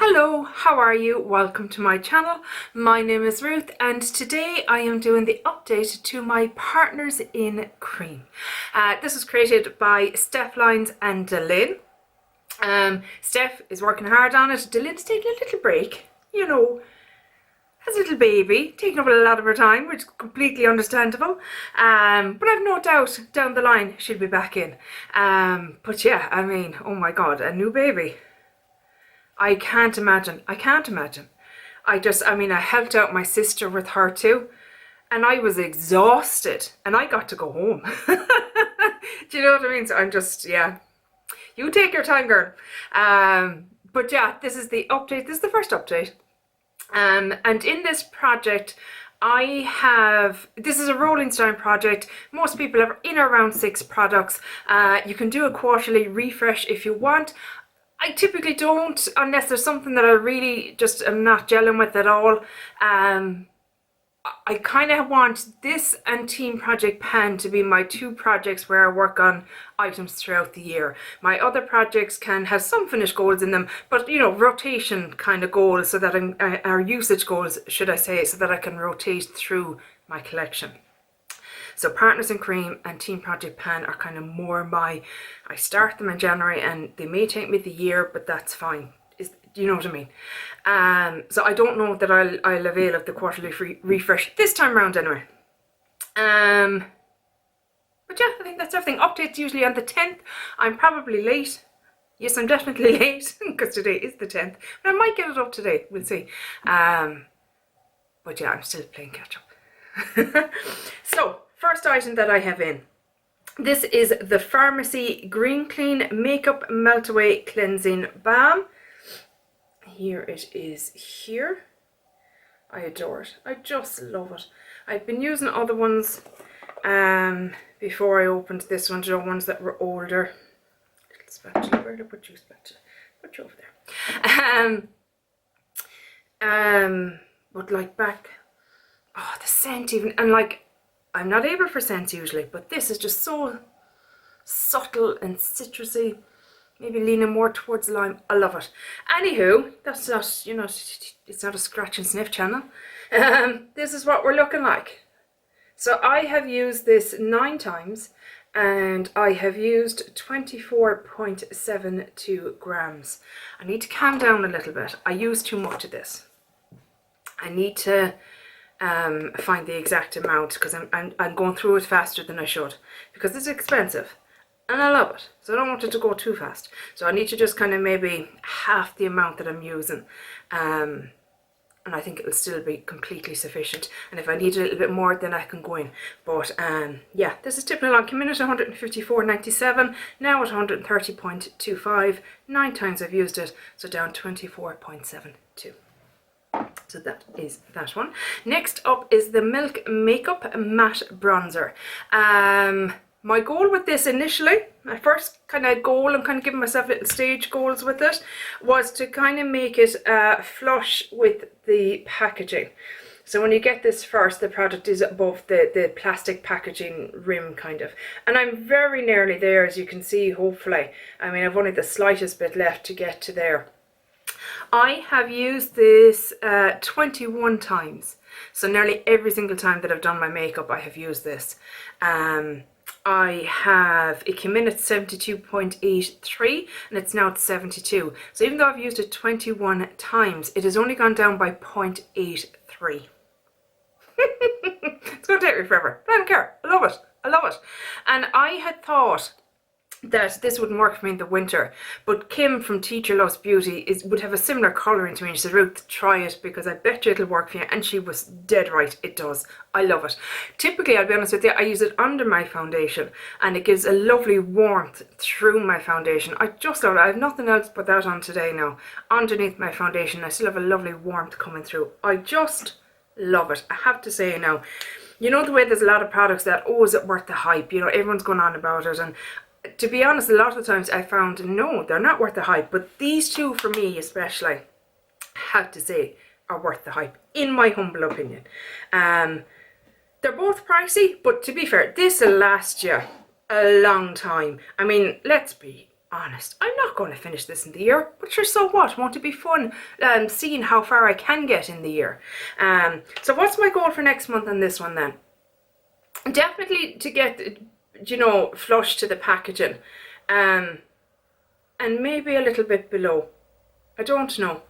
Hello, how are you? Welcome to my channel. My name is Ruth and today I am doing the update to my Partners in Cream. This was created by Steph DaLin and DaLin. Steph is working hard on it. DaLin's taking a little break, you know, has a little baby, taking up a lot of her time, which is completely understandable. But I've no doubt down the line she'll be back in. But yeah, I mean, oh my god, a new baby. I can't imagine. I helped out my sister with her too, and I was exhausted, and I got to go home. Do you know what I mean? So I'm just, yeah, you take your time, girl. But yeah, this is the update. This is the first update. And in this project, this is a rolling stone project. Most people have in around 6 products. You can do a quarterly refresh if you want. I typically don't, unless there's something that I really just am not gelling with at all. I kind of want this and Team Project Pan to be my 2 projects where I work on items throughout the year. My other projects can have some finished goals in them, but you know, rotation kind of goals, so that or usage goals, should I say, so that I can rotate through my collection. So Partners in Cream and Team Project Pan are kind of more I start them in January and they may take me the year, but that's fine. Do you know what I mean? So I don't know that I'll avail of the quarterly refresh this time around anyway. But yeah, I think that's everything. Updates usually on the 10th. I'm probably late. Yes, I'm definitely late because today is the 10th. But I might get it up today. We'll see. But yeah, I'm still playing catch up. So, first item that I have in. This is the Farmacy Green Clean Makeup Melt Away Cleansing Balm. Here it is here. I adore it. I just love it. I've been using other ones before I opened this one, you know, ones that were older. Little spatula, where did I put you, spatula? Put you over there. But like back, oh, the scent even, and like, I'm not able for scents usually, but this is just so subtle and citrusy, maybe leaning more towards lime. I love it. Anywho, that's not, you know, it's not a scratch and sniff channel. This is what we're looking like. So I have used this 9 times and I have used 24.72 grams. I need to calm down a little bit. I use too much of this. I need to find the exact amount because I'm going through it faster than I should because it's expensive and I love it, so I don't want it to go too fast. So I need to just kind of maybe half the amount that I'm using, and I think it'll still be completely sufficient, and if I need a little bit more then I can go in. But yeah, this is tipping along. Came in at 154.97, now at 130.25. 9 times I've used it, so down 24.72. So that is that one. Next up is the Milk Makeup Matte Bronzer. My goal with this initially, my first kind of goal, I'm kind of giving myself little stage goals with it, was to kind of make it flush with the packaging. So when you get this first, the product is above the plastic packaging rim kind of. And I'm very nearly there, as you can see, hopefully. I mean, I've only the slightest bit left to get to there. I have used this 21 times, so nearly every single time that I've done my makeup I have used this. It came in at 72.83 and it's now at 72, so even though I've used it 21 times it has only gone down by 0.83. It's going to take me forever, but I don't care. I love it. I love it. And I had thought that this wouldn't work for me in the winter, but Kim from Teacher Loves Beauty would have a similar colouring to me, and she said, Ruth, try it because I bet you it'll work for you, and she was dead right. It does. I love it. Typically, I'll be honest with you, I use it under my foundation and it gives a lovely warmth through my foundation. I just love it. I have nothing else but that on today now. Underneath my foundation I still have a lovely warmth coming through. I just love it. I have to say now, you know the way there's a lot of products that, oh, is it worth the hype? You know, everyone's going on about it, and to be honest, a lot of the times I found, no, they're not worth the hype. But these 2, for me especially, I have to say, are worth the hype, in my humble opinion. They're both pricey, but to be fair, this will last you a long time. I mean, let's be honest. I'm not going to finish this in the year, but sure, so what? Won't it be fun seeing how far I can get in the year? So what's my goal for next month on this one then? Definitely to get, you know, flush to the packaging, and maybe a little bit below. I don't know.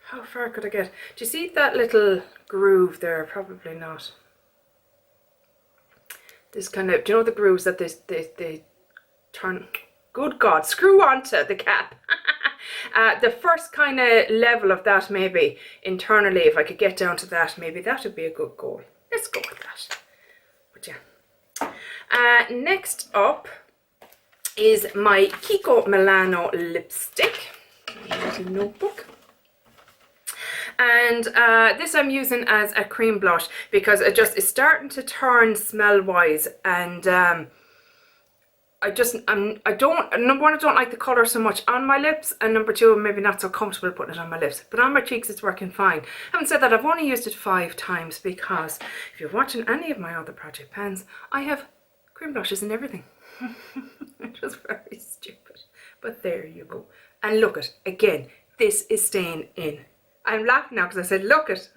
How far could I get? Do you see that little groove there? Probably not. This kind of, do you know the grooves that they turn, good God, screw onto the cap. The first kind of level of that, maybe internally, if I could get down to that, maybe that would be a good goal. Let's go with that. But yeah. Next up is my Kiko Milano lipstick. My little notebook. And this I'm using as a cream blush because it just is starting to turn smell wise, and I don't, number one, I don't like the colour so much on my lips, and number two, I'm maybe not so comfortable putting it on my lips, but on my cheeks it's working fine. Having said that, I've only used it 5 times because if you're watching any of my other project pans, I have cream blushes and everything. It was very stupid, but there you go. And look it, again, this is staying in. I'm laughing now because I said, look it.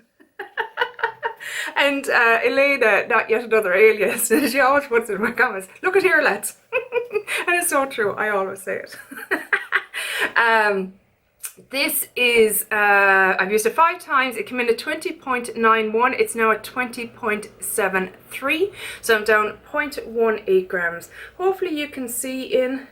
And Elena, not yet another alias, she always puts it in my comments, look at here, lads. And it's so true, I always say it. This is, I've used it 5 times. It came in at 20.91. It's now at 20.73. So I'm down 0.18 grams. Hopefully you can see in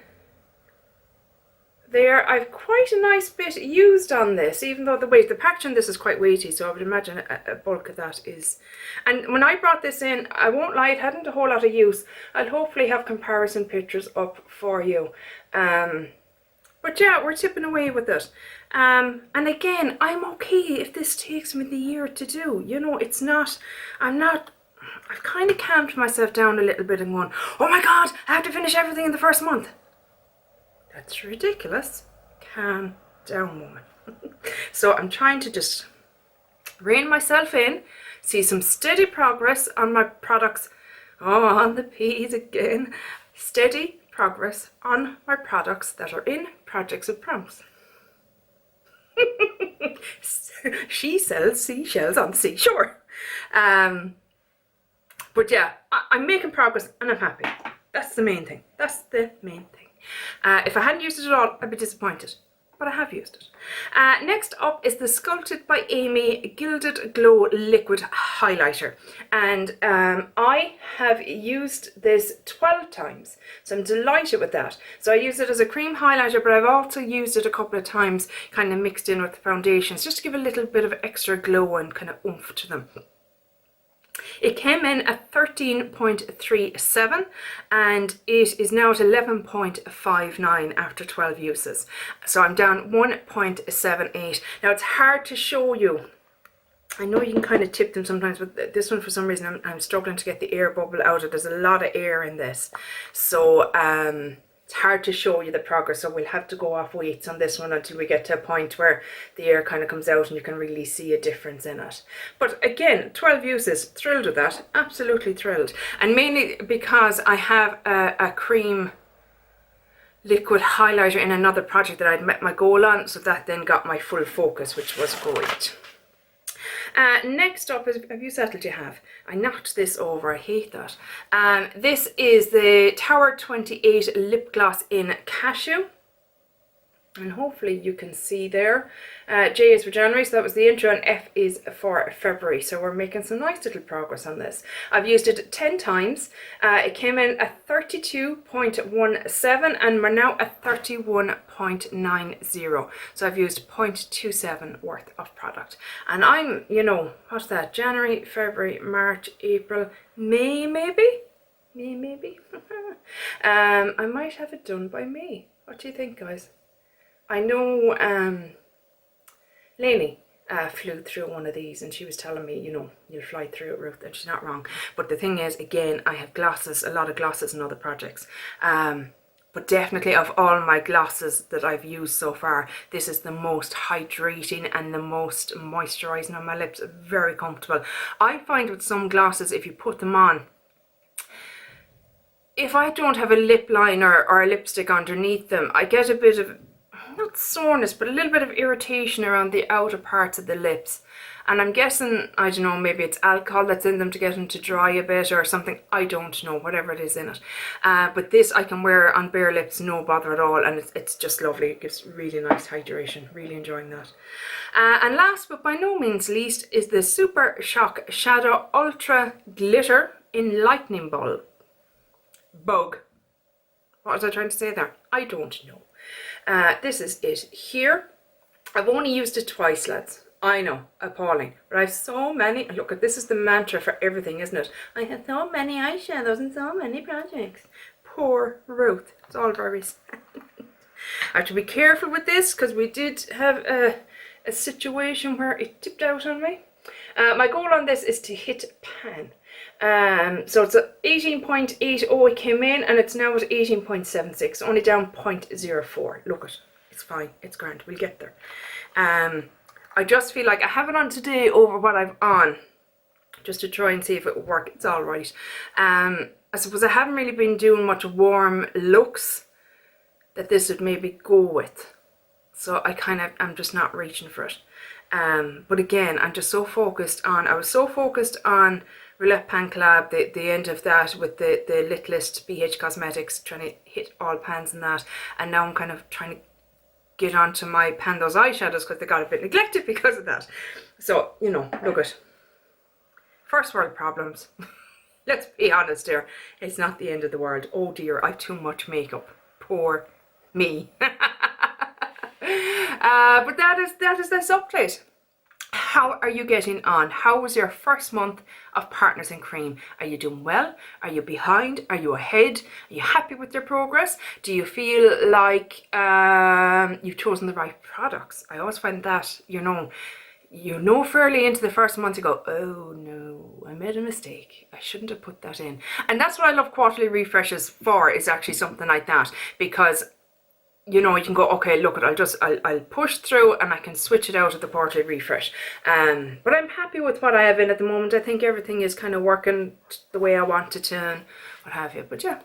there, I've quite a nice bit used on this, even though the package on this is quite weighty, so I would imagine a bulk of that is. And when I brought this in, I won't lie, it hadn't a whole lot of use. I'll hopefully have comparison pictures up for you. But yeah, we're tipping away with it. And again, I'm okay if this takes me the year to do. You know, it's not, I've kind of calmed myself down a little bit and going, oh my God, I have to finish everything in the first month. That's ridiculous. Calm down, woman. So I'm trying to just rein myself in, see some steady progress on my products. Oh, on the P's again. Steady progress on my products that are in Projects with Promise. She sells seashells on the seashore. But yeah, I'm making progress and I'm happy. That's the main thing. That's the main thing. If I hadn't used it at all, I'd be disappointed, but I have used it. Next up is the Sculpted by Amy Gilded Glow Liquid Highlighter, and I have used this 12 times, so I'm delighted with that. So I use it as a cream highlighter, but I've also used it a couple of times kind of mixed in with the foundations just to give a little bit of extra glow and kind of oomph to them. It came in at 13.37 and it is now at 11.59 after 12 uses. So I'm down 1.78. Now it's hard to show you. I know you can kind of tip them sometimes, but this one for some reason I'm struggling to get the air bubble out of. There's a lot of air in this. So it's hard to show you the progress, so we'll have to go off weights on this one until we get to a point where the air kind of comes out and you can really see a difference in it. But again, 12 uses, thrilled with that, absolutely thrilled. And mainly because I have a cream liquid highlighter in another project that I'd met my goal on, so that then got my full focus, which was great. Next up is, have you settled? You have. I knocked this over, I hate that. This is the Tower 28 Lip Gloss in Cashew. And hopefully you can see there. J is for January, so that was the intro, and F is for February. So we're making some nice little progress on this. I've used it 10 times. It came in at 32.17 and we're now at 31.90. So I've used 0.27 worth of product. And I'm, you know, what's that? January, February, March, April, May maybe? May maybe? I might have it done by May. What do you think, guys? I know Lainey flew through one of these and she was telling me, you know, you'll fly through it, Ruth, and she's not wrong. But the thing is, again, I have glosses, a lot of glosses in other projects. But definitely of all my glosses that I've used so far, this is the most hydrating and the most moisturising on my lips. Very comfortable. I find with some glosses, if you put them on, if I don't have a lip liner or a lipstick underneath them, I get a bit of, not soreness, but a little bit of irritation around the outer parts of the lips. And I'm guessing, I don't know, maybe it's alcohol that's in them to get them to dry a bit or something. I don't know, whatever it is in it. But this I can wear on bare lips, no bother at all. And it's just lovely. It gives really nice hydration. Really enjoying that. And last but by no means least is the Super Shock Shadow Ultra Glitter in Lightening Bulb. Bug. What was I trying to say there? I don't know. This is it here. I've only used it twice, lads. I know, appalling. But I have so many. Look, this is the mantra for everything, isn't it? I have so many eyeshadows and so many projects. Poor Ruth. It's all very sad. I have to be careful with this because we did have a situation where it tipped out on me. My goal on this is to hit pan. So it's at 18.80 it came in, and it's now at 18.76, only down 0.04. Look it, it's fine, it's grand, we'll get there. I just feel like I have it on today over what I've on, just to try and see if it will work. It's all right. I suppose I haven't really been doing much warm looks that this would maybe go with, so I'm just not reaching for it. But again, I'm just so focused on, I was so focused on Roulette Pan Collab, the end of that with the Lit List BH Cosmetics, trying to hit all pans and that, and now I'm kind of trying to get onto my Pando's eyeshadows because they got a bit neglected because of that. So, you know, look at first world problems. Let's be honest here, it's not the end of the world. Oh dear, I've too much makeup. Poor me. But that is this update. How are you getting on? How was your first month of Partners in Cream? Are you doing well? Are you behind? Are you ahead? Are you happy with your progress? Do you feel like you've chosen the right products? I always find that, you know fairly into the first month you go, oh no, I made a mistake. I shouldn't have put that in. And that's what I love quarterly refreshes for, is actually something like that, because you know, you can go, okay, look, I'll push through and I can switch it out at the quarterly refresh. But I'm happy with what I have in at the moment. I think everything is kind of working the way I want it to and what have you. But yeah,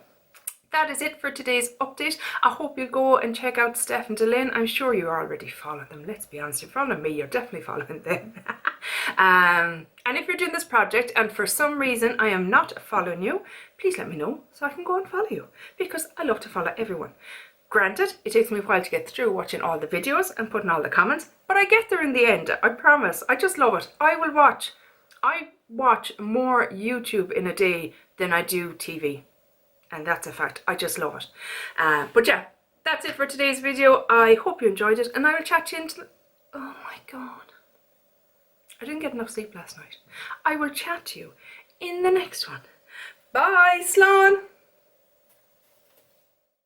that is it for today's update. I hope you'll go and check out Steph DaLin. I'm sure you already follow them. Let's be honest, you're following me, you're definitely following them. And if you're doing this project and for some reason I am not following you, please let me know so I can go and follow you, because I love to follow everyone. Granted, it takes me a while to get through watching all the videos and putting all the comments, but I get there in the end, I promise. I just love it. I watch more YouTube in a day than I do TV, and that's a fact. I just love it. But yeah, that's it for today's video. I hope you enjoyed it, and I will chat to you until... Oh my god, I didn't get enough sleep last night. I will chat to you in the next one. Bye, Slán!